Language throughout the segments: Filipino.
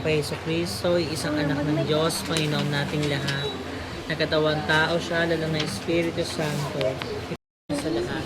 ko kay Jesucristo, isang anak ng Diyos, Panginoon nating lahat. Nagkatawang tao siya, lalo ng Espiritu Santo. Sa lahat.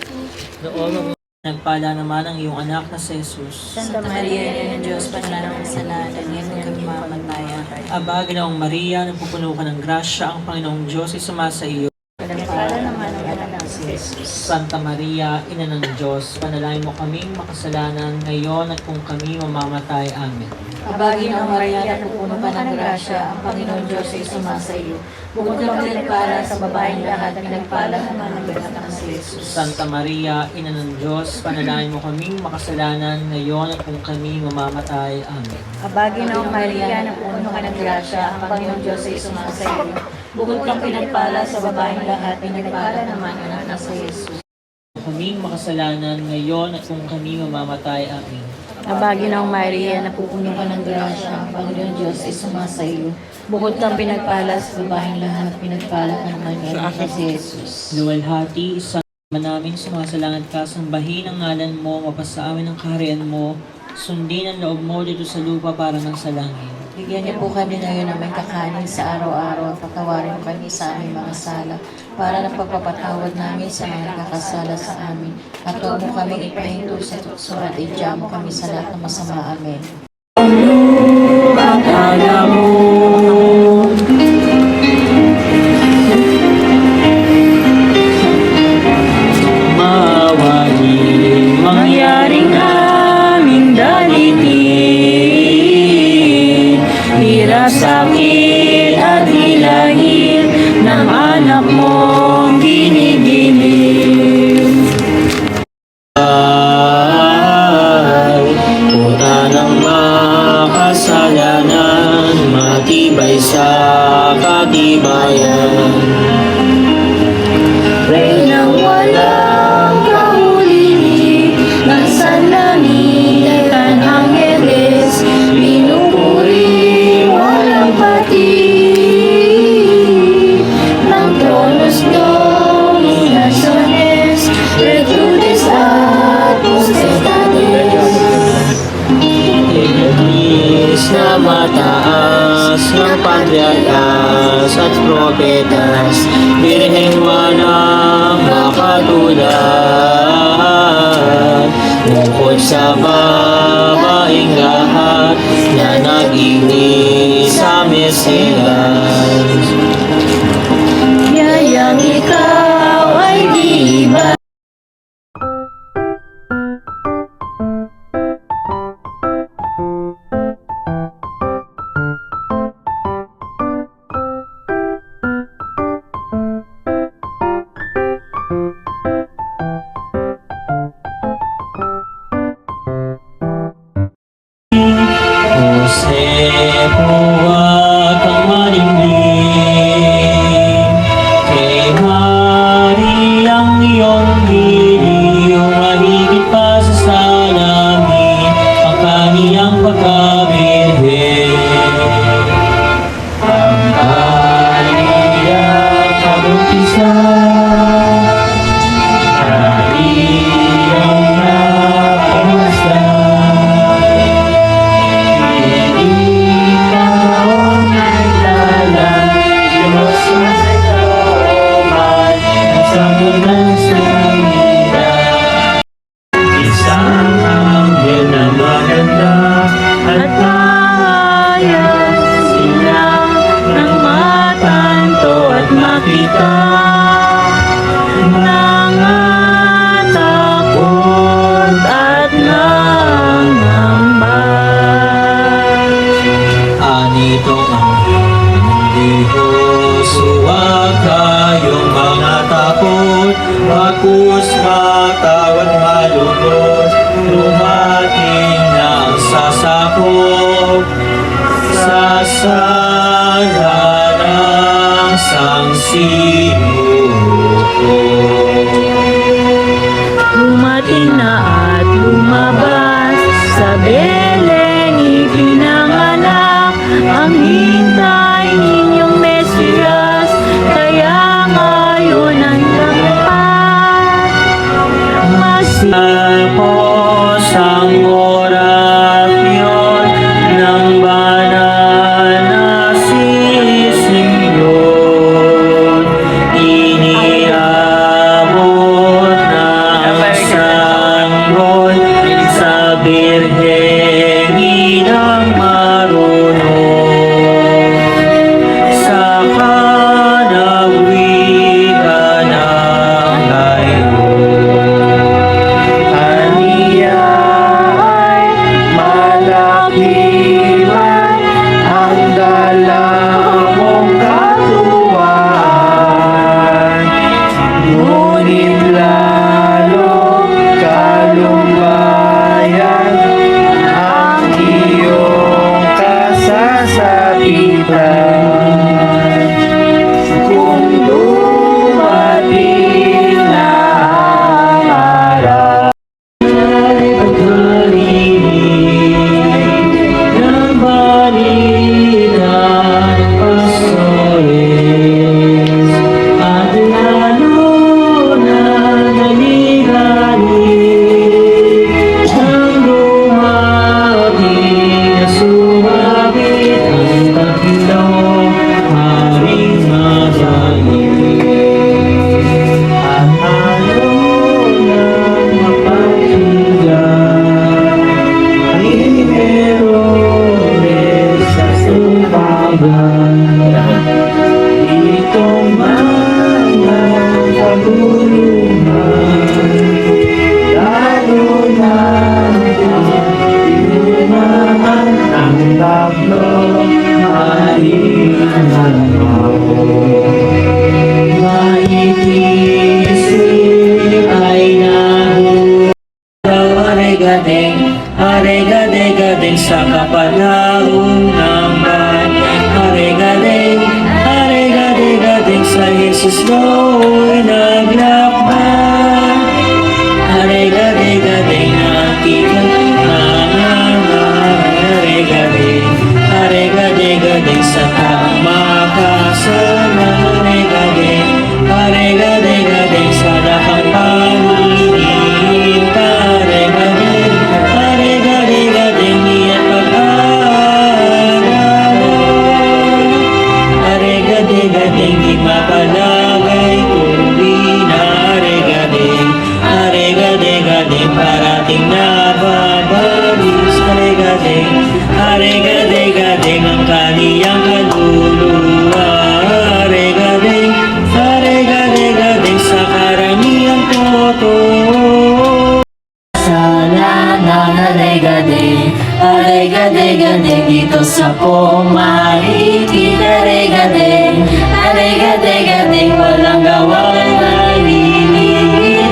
Doon nagpala naman ang iyong anak na si Jesus. Santa Maria, Ina ng Diyos, panalangin sa lahat, ngayon kami mamatayan. Aba, Ginoong Maria, napupuno ka ng grasya, ang Panginoong Diyos ay sumasa iyo. Para naman ang anak ng si Jesus. Santa Maria, Ina ng Diyos, panalangin mo kaming makasalanan ngayon at kung kami mamamatay. Amen. Abagin ang Maria, napupuno ka ng grasya, ang Panginoong Diyos ay sumasa iyo. Bukod kang pinagpala sa babaeng lahat, pinagpala naman ang anak ng si Jesus. Santa Maria, Ina ng Diyos, panalangin mo kaming makasalanan ngayon at kung kami mamamatay. Amen. Abagin ang Maria, napupuno ka ng grasya, ang Panginoong Diyos ay sumasa iyo. Bukod kang pinagpala sa babaeng lahat, pinagpala naman ang anak ng si Jesus. Kaming makasalanan ngayon at kung kami mamamatay. Amen. Abagin ang Maria, napupuno ka ng grasya, ang Panginoong Diyos ay sumasa iyo. Bukod kang pinagpala sa babaeng lahat, pinagpala ka naman ang anak ng si Jesus. Luwalhati, isa namin sumasalangan ka, sambahin ang ngalan mo, mapasa amin ang kaharian mo, sundin ang loob mo dito sa lupa para ng sa langit. Bigyan niyo po kami ngayon ng may kakanin sa araw-araw at patawarin kami sa aming mga sala para ng pagpapatawad namin sa mga nakakasala sa amin. At huwag mo kaming ipahinto sa tukso at idya mo kami sa lahat ng masama. Amen. Akala mo mawaling mangyaring aming dalitin, hirap, sakit at hilahil ng anak mong ginigiling. Puta ng makasalanan, matibay sa katibayan. Reynang walang kahuli, nasa langit ang anggeles, pinupuri walang pati. Ng tronos ng naciones, virtudes at potestades. Iblis na mataas ng patriarkas at propetas, birheng walang makatulad, bukod sa babaeng lahat na nag-ibig sa Mesiyas. Yayang ikaw ay di iba. Jose, huwag kang malimlim, kay Mariang iyong giliw, mahigit pa sa salamin ang kaniyang pagkabirhen. Ang kaniyang kabutisan, kaniyang napagmasdan. Isang anghel na maganda at maayos, sila ng matanto at makita, nangatakot at nangamba. Anitong anghel ng Diyos, huwag kayong mga takot, bagus matawad malugod, lumating na ang sasakop sa sala ng sangsinuko. Dumating na at lumabas sa Beleng, ipinanganak ang hintay ninyong Mesiyas, kaya ngayon ang Tapos ang orasyon ng banal Are-gade-gade sa kapanahon are-gade sa Jesus Lord naglakbay. Are-gade na aking are-gade sa taong makasama. Are-gade sa lakang pangingin. Are-gade niya pag-aaral. Are-gade di mapalagay tuloy na are-gade parating nababalis. Are-gade ang kaniyang kaluluwa. Are-gade sa karamihang totoo. Kasalanan, are-gade dito sa pumaligid. Are-gade walang gawang naliligid.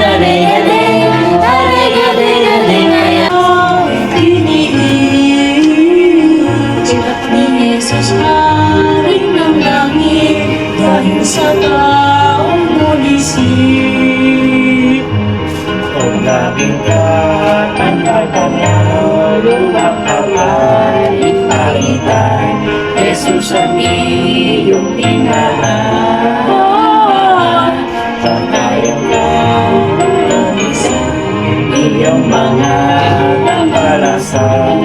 Are-gade kaya tiniis ni Jesus haring ng langit dahil sa taong bulisip. Kung laging katandang lubang kapalit-palitan, Jesus ang iyong tinahan. Pagkayang ang isa, iyong mga nangalasan.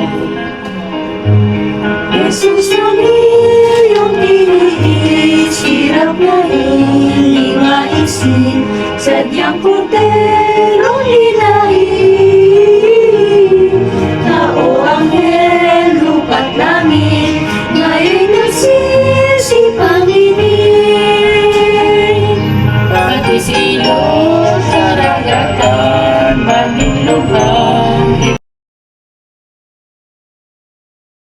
Jesus ang iyong tiniis, hirap na hindi maisip, sadyang puti